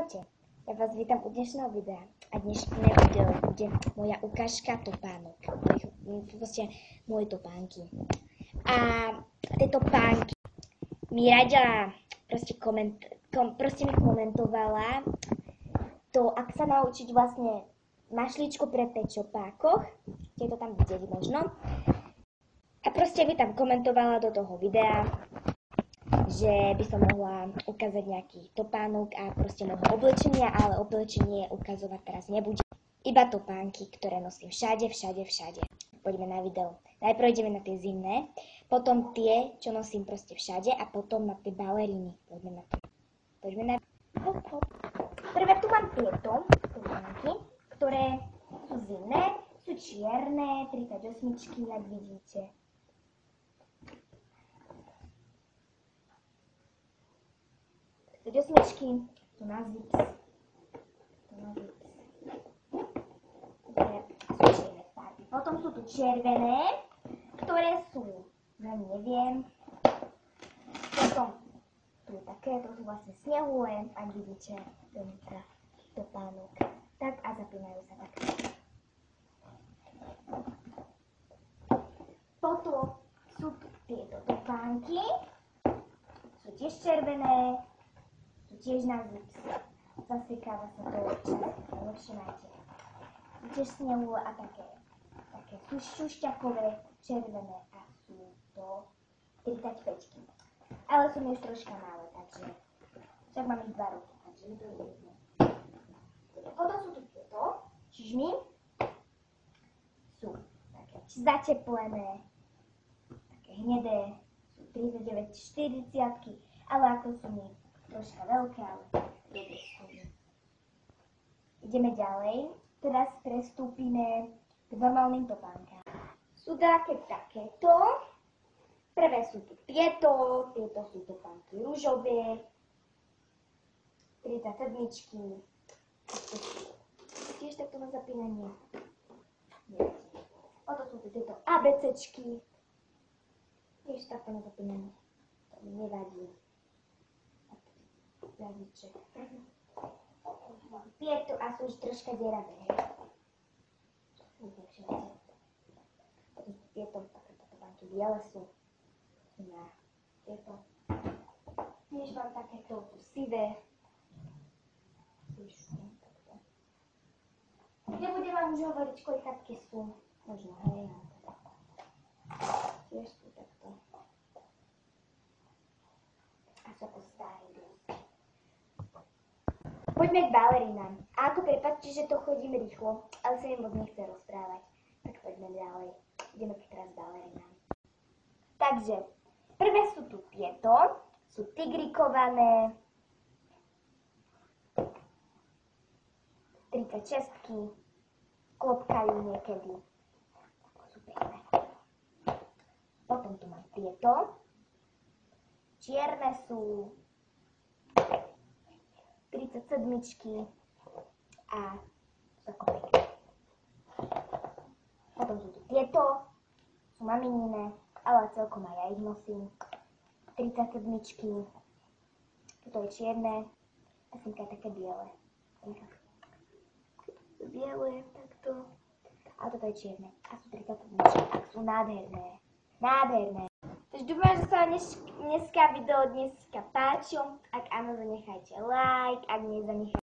Čaute, ja vás vítam u dnešného videa a dnešné video bude moja ukážka topánok, proste moje topánky. A tie topánky mi radila, proste mi komentovala to, ak sa naučiť vlastne mašličku pre tečopákoch, je to tam vidieť možno. A proste mi tam komentovala do toho videa, že by som mohla ukázať nejaký topánok a proste môjho oblečenia, ale oblečenie ukazovať teraz nebudem. Iba topánky, ktoré nosím všade. Poďme na video. Najprv ideme na tie zimné, potom tie, čo nosím proste všade a potom na tie baleríny. Poďme na hop. Prvé tu mám tieto topánky, ktoré sú zimné, sú čierne, 38, ak vidíte. Osmičky, tu na zips. Sú čierne farby. Potom sú tu červené, ktoré sú, neviem. Potom tu je také, to sú vlastne snehové, ak vidíte, dovnútra topánok. Tak a zapínajú sa tak. Potom sú tu tieto topánky, sú tiež červené, tiež na zips. Zasiekáva sa to občas, lepšie máte. Tiež snehové a také sú šušťakové, červené a sú to 35. Ale sú mi už troška malé, takže však mám ich 2 roky, takže mi to je jedno. Potom sú tu tieto čižmy. Sú také zateplené, také hnedé, sú 39, 40, ale ako sú mi troška veľké, ale dobre sú. Ideme ďalej. Teraz prestúpime k normálnym topánkám. Sú takéto. Prvé sú tu tieto sú topánky ružové. 37. Tiež takto na zapínanie. Potom sú tu tieto ABCčky. Tiež takto na zapínanie. To mi nevadí. Tieto a sú už troška deravé. Tieto takéto topánky biele sú. Na tieto. Tiež mám takéto sivé. Nebudem vám už hovoriť, koľkátky sú. Možno, hej. Tiež sú takto. A sú ako staré dosť. Poďme k balerínám. A ako prepáčte, že to chodím rýchlo, ale sa mi moc nechce rozprávať. Tak poďme ďalej. Ideme teraz k balerínám. Takže, prvé sú tu tieto. Sú tigrikované. 36. Klopkajú niekedy. Sú pekné. Potom tu mám tieto. Čierne sú 37 a ako pekné. Potom sú tu tieto, sú maminine, ale celkom aj ja ich nosím. 37. Toto je čierne a semka také biele. Biele, takto. A toto je čierne a sú 37. A sú nádherné. Nádherné. Takže dúfam, že sa vám dneska video páčilo. Ak áno, zanechajte like, ak nie, zanechajte.